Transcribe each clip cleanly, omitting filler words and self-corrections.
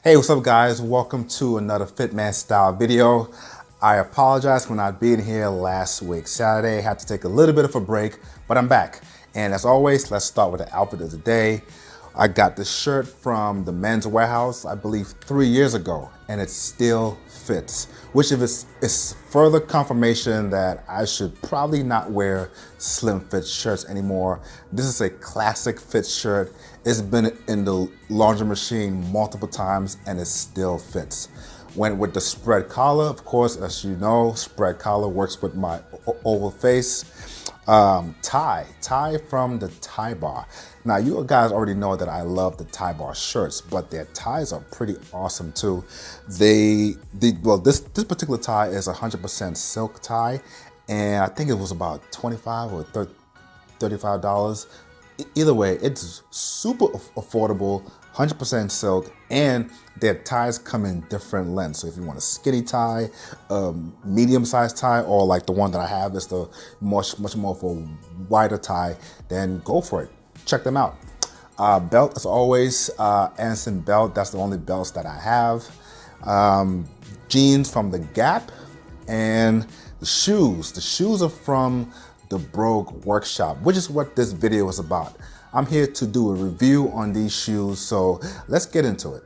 Hey, what's up guys? Welcome to another Fitman style video. I apologize for not being here last week. Saturday, I had to take a little bit of a break, but I'm back. And as always, let's start with the outfit of the day. I got this shirt from the Men's Warehouse, I believe 3 years ago, and it still fits, which is further confirmation that I should probably not wear slim fit shirts anymore. This is a classic fit shirt. It's been in the laundry machine multiple times and it still fits. Went with the spread collar, of course, as you know, spread collar works with my oval face. Tie from the Tie Bar. Now, you guys already know that I love the Tie Bar shirts, but their ties are pretty awesome too. Well, this particular tie is 100% silk tie, and I think it was about $25 or $35. Either way, it's super affordable, 100% silk, and their ties come in different lengths. So if you want a skinny tie, medium-sized tie, or like the one that I have is the much more of a wider tie, then go for it. Check them out. Belt, as always, Anderson belt. That's the only belts that I have. Jeans from the Gap, and the shoes. The shoes are from the Brogue Workshop, which is what this video is about. I'm here to do a review on these shoes, so let's get into it.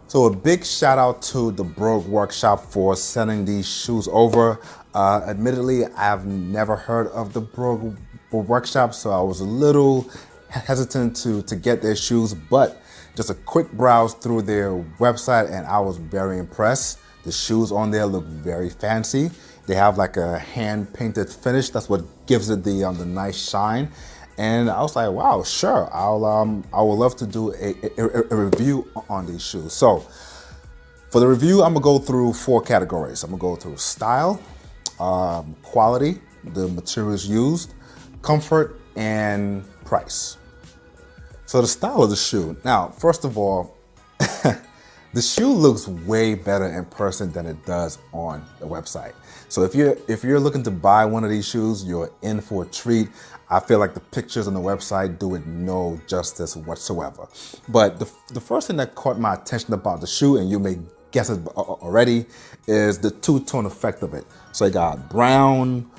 So a big shout out to the Brogue Workshop for sending these shoes over. Admittedly, I've never heard of the Brogue Workshop, so I was a little hesitant to get their shoes, but just a quick browse through their website and I was very impressed. The shoes on there look very fancy. They have like a hand-painted finish. That's what gives it the nice shine. And I was like, wow, sure. I would love to do a review on these shoes. So for the review, I'm gonna go through 4 categories. I'm gonna go through style, quality, the materials used, comfort, and price. So the style of the shoe. Now, first of all, the shoe looks way better in person than it does on the website. So if you're looking to buy one of these shoes, you're in for a treat. I feel like the pictures on the website do it no justice whatsoever. But the first thing that caught my attention about the shoe, and you may guess it already, is the two-tone effect of it. So I got brown,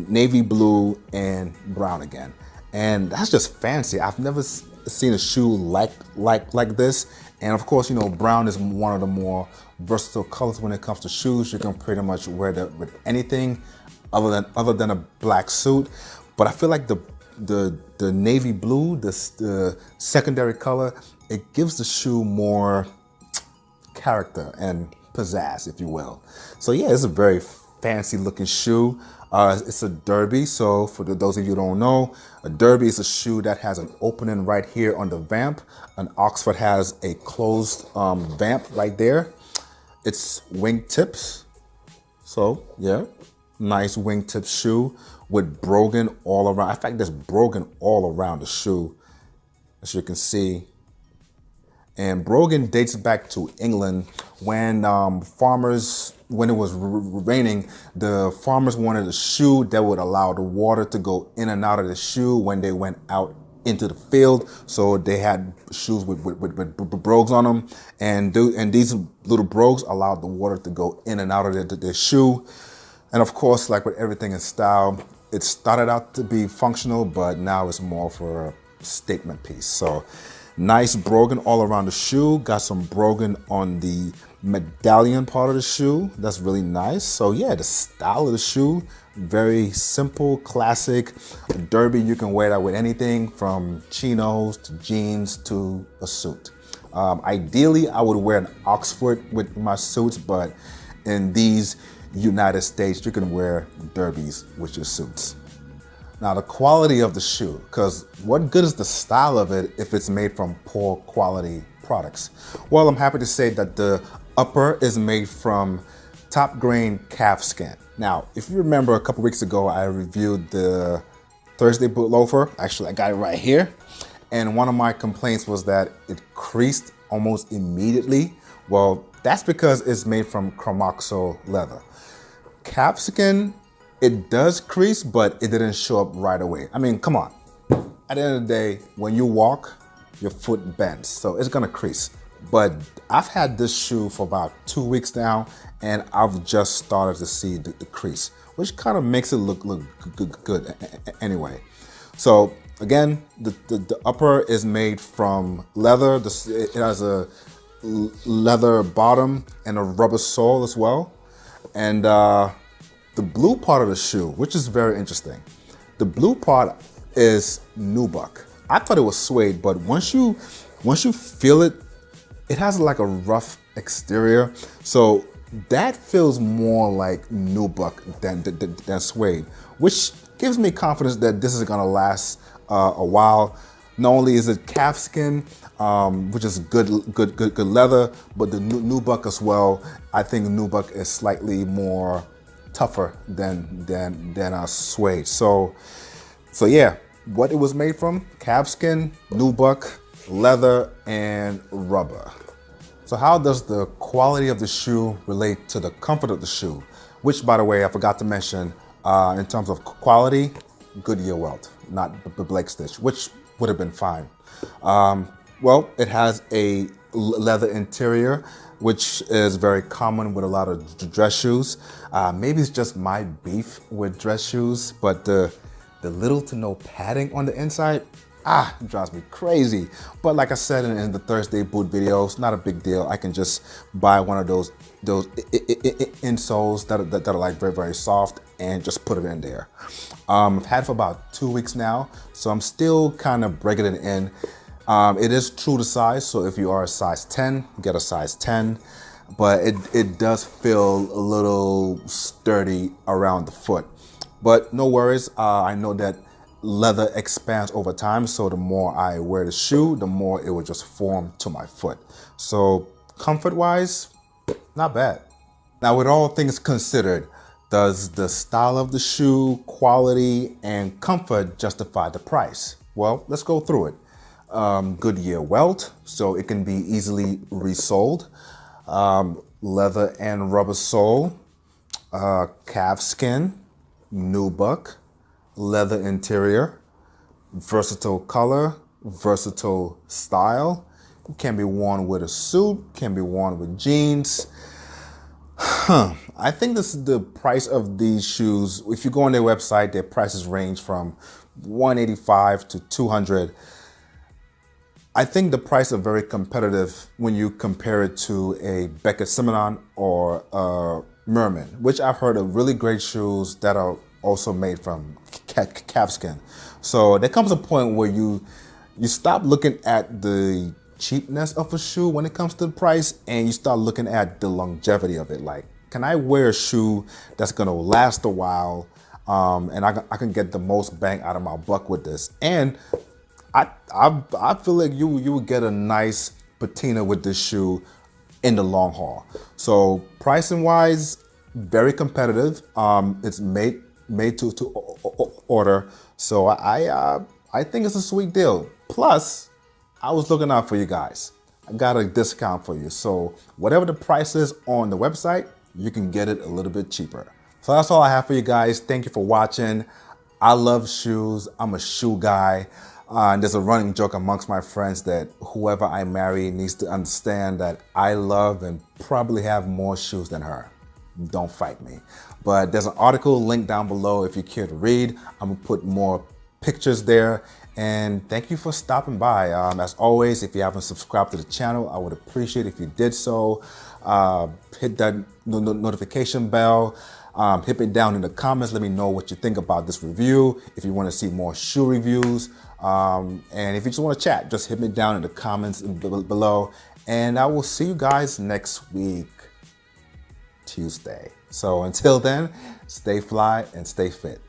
navy blue, and brown again. And that's just fancy. I've never seen a shoe like this. And of course, you know, brown is one of the more versatile colors when it comes to shoes. You can pretty much wear that with anything other than a black suit. But I feel like the navy blue, the secondary color, it gives the shoe more character and pizzazz, if you will. So yeah, it's a very fancy looking shoe. It's a derby, so for those of you who don't know, a derby is a shoe that has an opening right here on the vamp. An Oxford has a closed vamp right there. It's wingtips, so yeah, nice wingtip shoe with brogan all around. In fact, there's brogan all around the shoe, as you can see. And brogan dates back to England when when it was raining, the farmers wanted a shoe that would allow the water to go in and out of the shoe when they went out into the field. So they had shoes with brogues on them, and these little brogues allowed the water to go in and out of their shoe. And of course, like with everything in style, it started out to be functional, but now it's more for a statement piece. So nice brogan all around the shoe. Got some brogan on the medallion part of the shoe. That's really nice. So yeah, the style of the shoe, very simple, classic. A derby, you can wear that with anything from chinos to jeans to a suit. Ideally, I would wear an Oxford with my suits, but in these United States, you can wear derbies with your suits. Now, the quality of the shoe, because what good is the style of it if it's made from poor quality products? Well, I'm happy to say that the upper is made from top grain calf skin. Now, if you remember a couple weeks ago, I reviewed the Thursday boot loafer. Actually, I got it right here. And one of my complaints was that it creased almost immediately. Well, that's because it's made from Chromoxo leather. Calf skin, it does crease, but it didn't show up right away. I mean, come on. At the end of the day, when you walk, your foot bends, so it's gonna crease. But I've had this shoe for about 2 weeks now, and I've just started to see the crease, which kind of makes it look good anyway. So again, the upper is made from leather. It has a leather bottom and a rubber sole as well. And the blue part of the shoe, which is very interesting. The blue part is nubuck. I thought it was suede, but once you feel it, it has like a rough exterior. So that feels more like nubuck than suede, which gives me confidence that this is gonna last a while. Not only is it calfskin, which is good leather, but the nubuck as well. I think nubuck is slightly more tougher than suede. So yeah, what it was made from: calfskin, nubuck, leather, and rubber. So how does the quality of the shoe relate to the comfort of the shoe? Which, by the way, I forgot to mention, in terms of quality, Goodyear welt, not the Blake stitch, which would have been fine. Well, it has a leather interior, which is very common with a lot of dress shoes. Maybe it's just my beef with dress shoes, but the little to no padding on the inside, it drives me crazy. But like I said in the Thursday boot videos, not a big deal. I can just buy one of those insoles that are like very, very soft and just put it in there. I've had it for about 2 weeks now, so I'm still kind of breaking it in. It is true to size, so if you are a size 10, get a size 10. But it does feel a little sturdy around the foot. But no worries, I know that leather expands over time, so the more I wear the shoe, the more it will just form to my foot. So comfort-wise, not bad. Now, with all things considered, does the style of the shoe, quality, and comfort justify the price? Well, let's go through it. Goodyear welt, so it can be easily resoled. Leather and rubber sole, calfskin, nubuck, leather interior, versatile color, versatile style. It can be worn with a suit, can be worn with jeans. I think this is the price of these shoes. If you go on their website, their prices range from $185 to $200. I think the price are very competitive when you compare it to a Beckett Simonon or a Merman, which I've heard are really great shoes that are also made from calfskin. So there comes a point where you stop looking at the cheapness of a shoe when it comes to the price, and you start looking at the longevity of it. Like, can I wear a shoe that's gonna last a while, and I can get the most bang out of my buck with this? And I feel like you would get a nice patina with this shoe in the long haul. So pricing wise, very competitive. It's made to order. So I think it's a sweet deal. Plus, I was looking out for you guys. I got a discount for you. So whatever the price is on the website, you can get it a little bit cheaper. So that's all I have for you guys. Thank you for watching. I love shoes. I'm a shoe guy. And there's a running joke amongst my friends that whoever I marry needs to understand that I love and probably have more shoes than her. Don't fight me. But there's an article linked down below if you care to read. I'm gonna put more pictures there. And thank you for stopping by. As always, if you haven't subscribed to the channel, I would appreciate if you did so. Hit that notification bell. Hit me down in the comments. Let me know what you think about this review. If you want to see more shoe reviews. And if you just want to chat, just hit me down in the comments below. And I will see you guys next week, Tuesday. So until then, stay fly and stay fit.